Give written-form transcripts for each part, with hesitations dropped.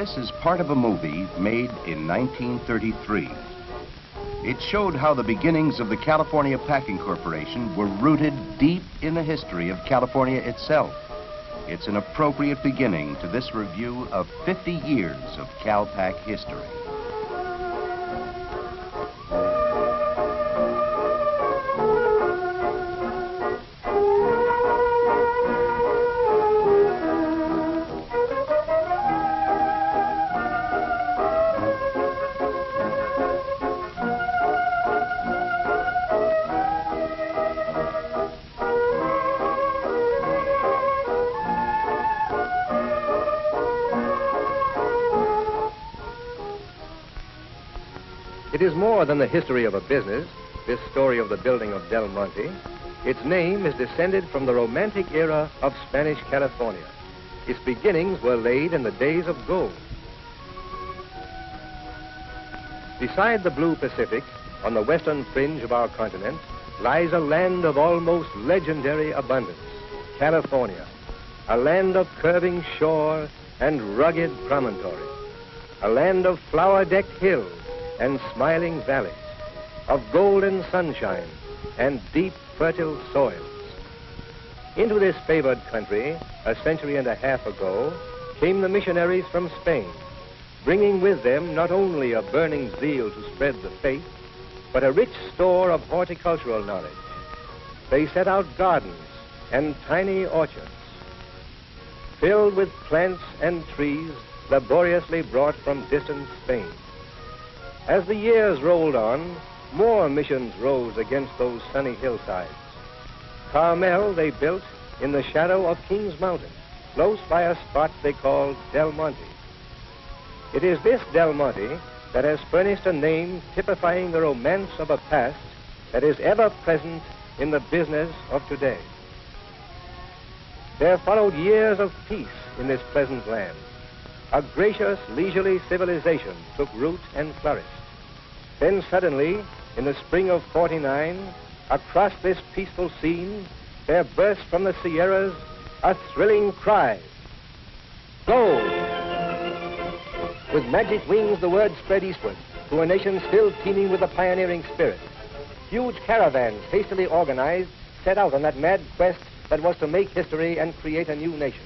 This is part of a movie made in 1933. It showed how the beginnings of the California Packing Corporation were rooted deep in the history of California itself. It's an appropriate beginning to this review of 50 years of CalPac history. It is more than the history of a business, this story of the building of Del Monte. Its name is descended from the romantic era of Spanish California. Its beginnings were laid in the days of gold. Beside the blue Pacific, on the western fringe of our continent, lies a land of almost legendary abundance, California, a land of curving shore and rugged promontory, a land of flower-decked hills and smiling valleys, of golden sunshine and deep, fertile soils. Into this favored country, a century and a half ago, came the missionaries from Spain, bringing with them not only a burning zeal to spread the faith, but a rich store of horticultural knowledge. They set out gardens and tiny orchards, filled with plants and trees laboriously brought from distant Spain. As the years rolled on, more missions rose against those sunny hillsides. Carmel they built in the shadow of Kings Mountain, close by a spot they called Del Monte. It is this Del Monte that has furnished a name typifying the romance of a past that is ever present in the business of today. There followed years of peace in this pleasant land. A gracious, leisurely civilization took root and flourished. Then suddenly, in the spring of '49, across this peaceful scene, there burst from the Sierras a thrilling cry: gold! With magic wings, the word spread eastward to a nation still teeming with the pioneering spirit. Huge caravans, hastily organized, set out on that mad quest that was to make history and create a new nation.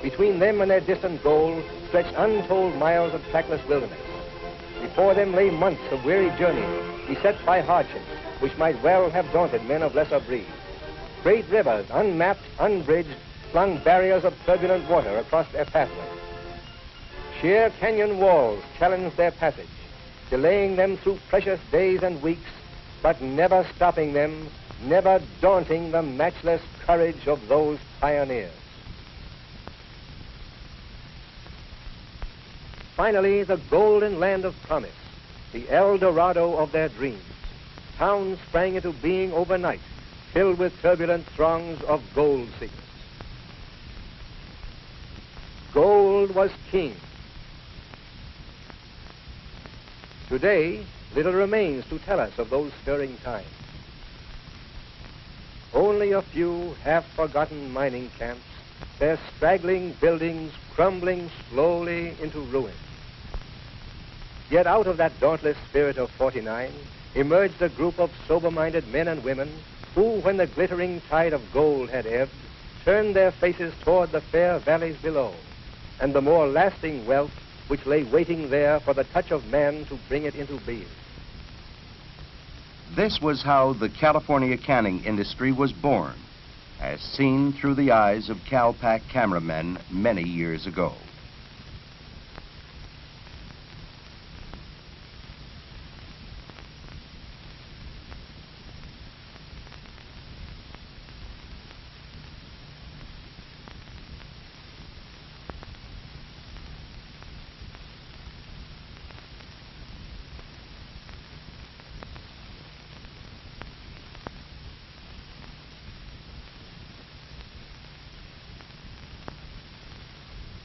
Between them and their distant goal stretched untold miles of trackless wilderness. Before them lay months of weary journey, beset by hardships, which might well have daunted men of lesser breed. Great rivers, unmapped, unbridged, flung barriers of turbulent water across their pathway. Sheer canyon walls challenged their passage, delaying them through precious days and weeks, but never stopping them, never daunting the matchless courage of those pioneers. Finally, the golden land of promise, the El Dorado of their dreams. Towns sprang into being overnight, filled with turbulent throngs of gold seekers. Gold was king. Today, little remains to tell us of those stirring times. Only a few half-forgotten mining camps, their straggling buildings crumbling slowly into ruin. Yet out of that dauntless spirit of '49 emerged a group of sober-minded men and women who, when the glittering tide of gold had ebbed, turned their faces toward the fair valleys below and the more lasting wealth which lay waiting there for the touch of man to bring it into being. This was how the California canning industry was born, as seen through the eyes of CalPac cameramen many years ago.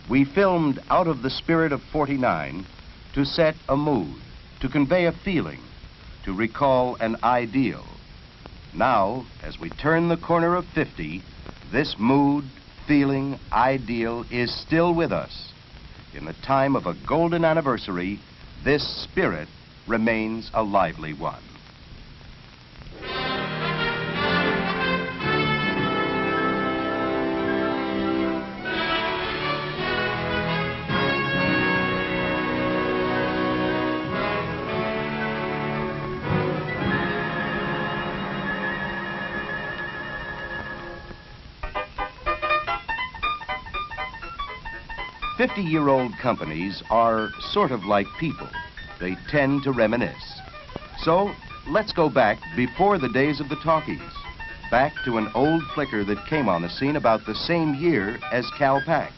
We filmed out of the spirit of '49 to set a mood, to convey a feeling, to recall an ideal. Now, as we turn the corner of 50, this mood, feeling, ideal is still with us. in the time of a golden anniversary, this spirit remains a lively one. Fifty-year-old companies are sort of like people. They tend to reminisce. So let's go back before the days of the talkies, back to an old flicker that came on the scene about the same year as Cal-Pac.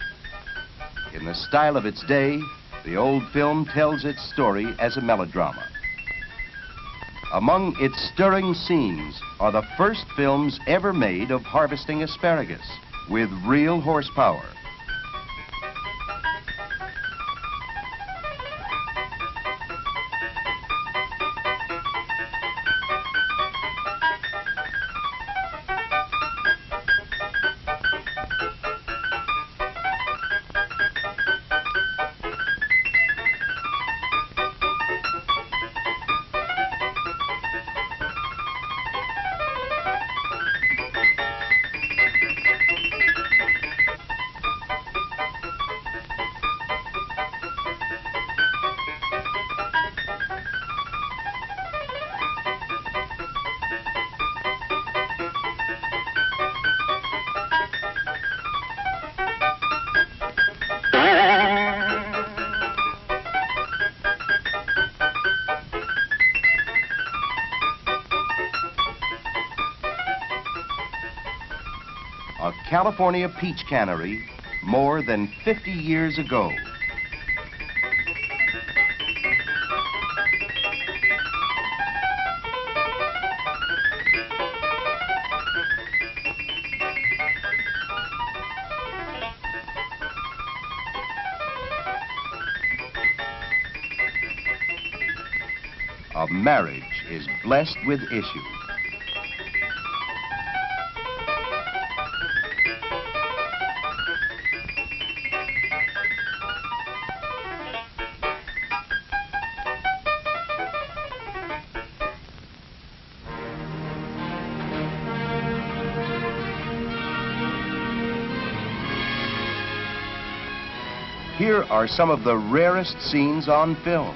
In the style of its day, the old film tells its story as a melodrama. Among its stirring scenes are the first films ever made of harvesting asparagus with real horsepower. A California peach cannery more than 50 years ago. A marriage is blessed with issue. Here are some of the rarest scenes on film,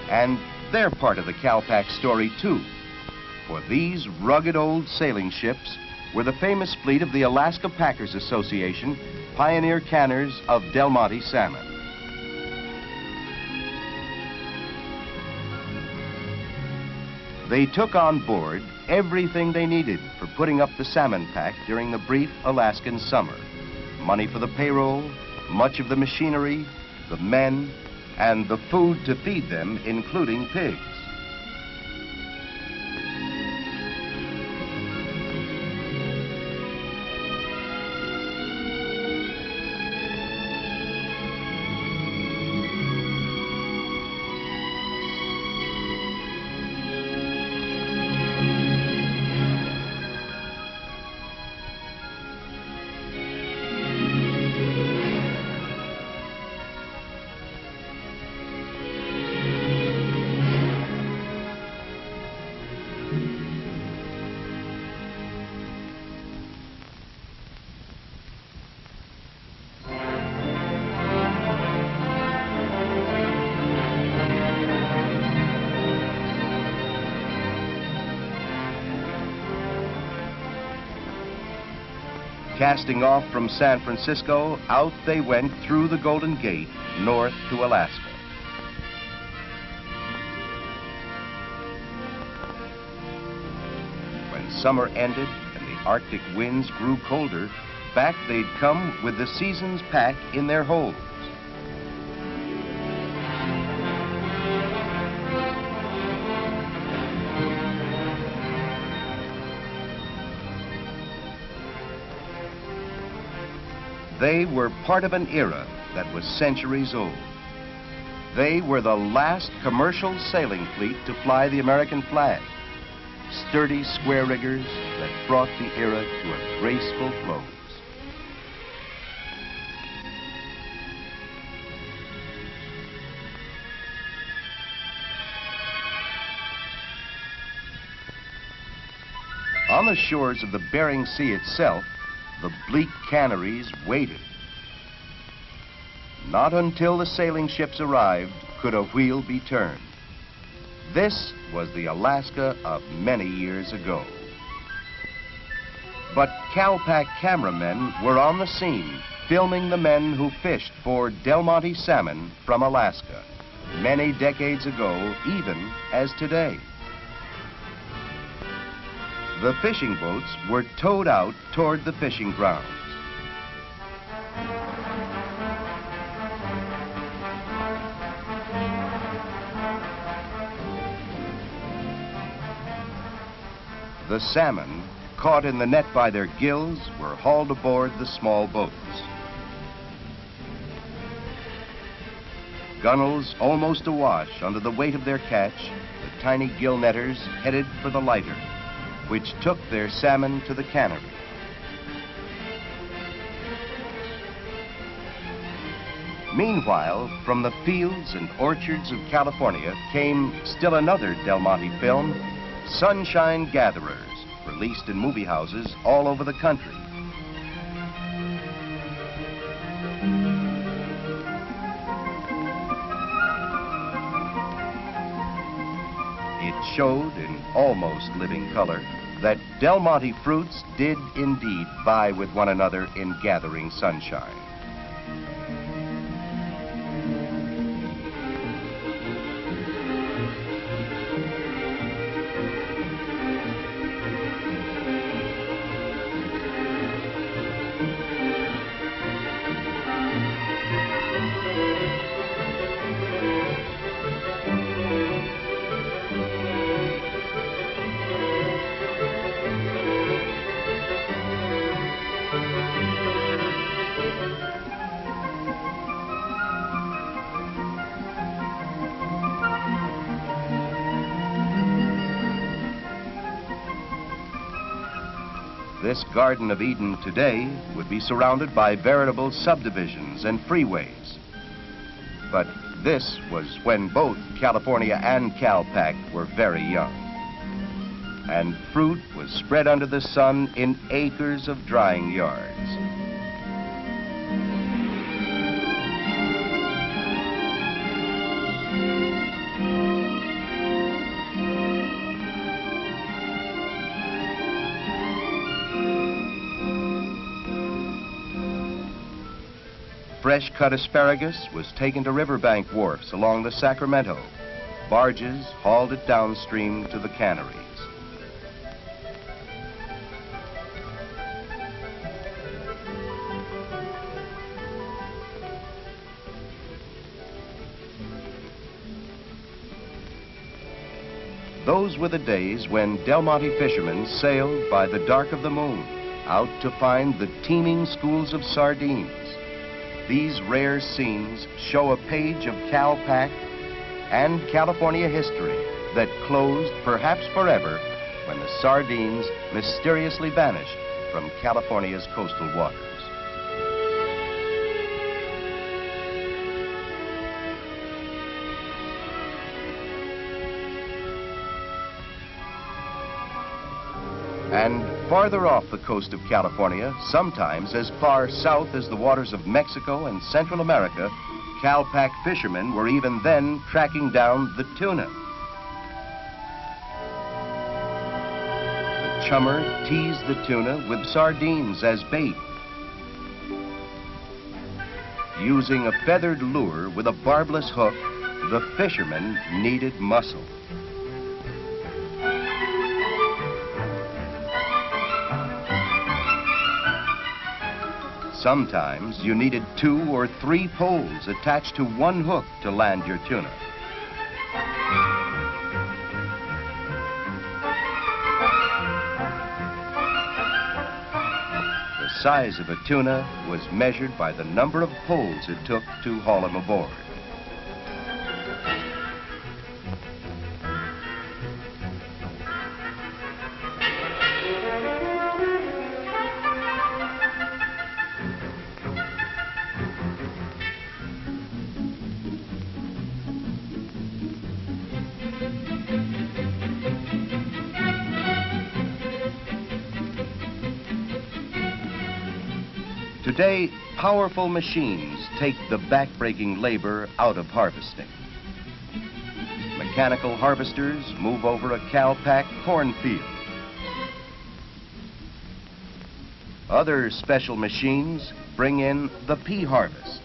and they're part of the Cal-Pac story too. For these rugged old sailing ships were the famous fleet of the Alaska Packers Association, pioneer canners of Del Monte salmon. They took on board everything they needed for putting up the salmon pack during the brief Alaskan summer. Money for the payroll, much of the machinery, the men, and the food to feed them, including pigs. Casting off from San Francisco, out they went through the Golden Gate, north to Alaska. When summer ended and the Arctic winds grew colder, back they'd come with the season's pack in their holds. They were part of an era that was centuries old. They were the last commercial sailing fleet to fly the American flag, sturdy square riggers that brought the era to a graceful close. On the shores of the Bering Sea itself, the bleak canneries waited. Not until the sailing ships arrived could a wheel be turned. This was the Alaska of many years ago. But Calpac cameramen were on the scene, filming the men who fished for Del Monte salmon from Alaska, many decades ago, even as today. The fishing boats were towed out toward the fishing grounds. The salmon, caught in the net by their gills, were hauled aboard the small boats. Gunnels almost awash under the weight of their catch, the tiny gill netters headed for the lighter, which took their salmon to the cannery. Meanwhile, from the fields and orchards of California came still another Del Monte film, Sunshine Gatherers, released in movie houses all over the country. It showed in almost living color that Del Monte fruits did indeed vie with one another in gathering sunshine. This Garden of Eden today would be surrounded by veritable subdivisions and freeways. But this was when both California and Calpac were very young. And fruit was spread under the sun in acres of drying yards. Fresh-cut asparagus was taken to riverbank wharfs along the Sacramento. Barges hauled it downstream to the canneries. Those were the days when Del Monte fishermen sailed by the dark of the moon out to find the teeming schools of sardines. These rare scenes show a page of Calpac and California history that closed, perhaps forever, when the sardines mysteriously vanished from California's coastal waters. And farther off the coast of California, sometimes as far south as the waters of Mexico and Central America, Calpac fishermen were even then tracking down the tuna. The chummer teased the tuna with sardines as bait. Using a feathered lure with a barbless hook, the fishermen needed muscle. Sometimes you needed 2 or 3 poles attached to one hook to land your tuna. The size of a tuna was measured by the number of poles it took to haul him aboard. Today, powerful machines take the back-breaking labor out of harvesting. Mechanical harvesters move over a cow-pack cornfield. Other special machines bring in the pea harvest.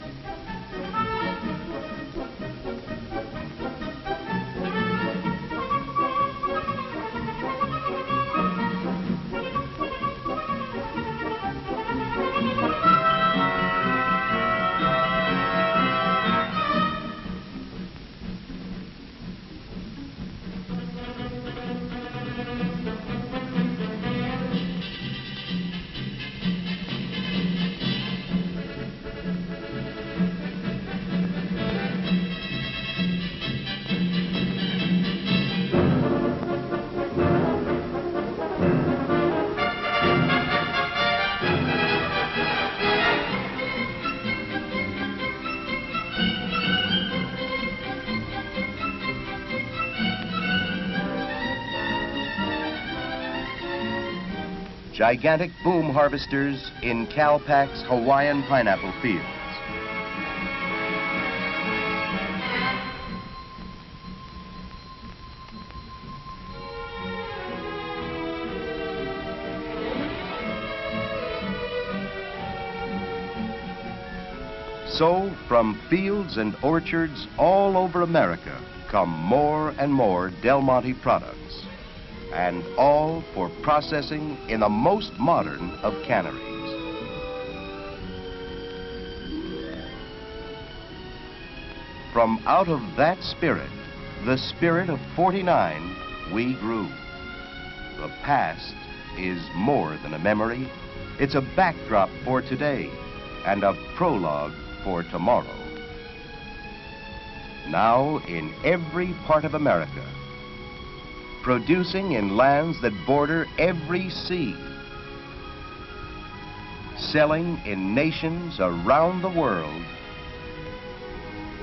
Gigantic boom harvesters in Calpac's Hawaiian pineapple fields. So, from fields and orchards all over America come more and more Del Monte products. And all for processing in the most modern of canneries. From out of that spirit, the spirit of '49, we grew. The past is more than a memory. It's a backdrop for today and a prologue for tomorrow. Now, in every part of America, producing in lands that border every sea, selling in nations around the world,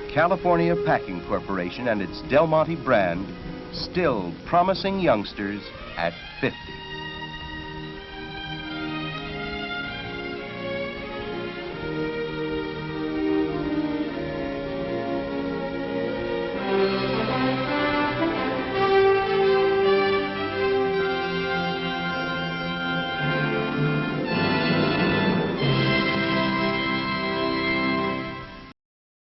California Packing Corporation and its Del Monte brand still promising youngsters at 50.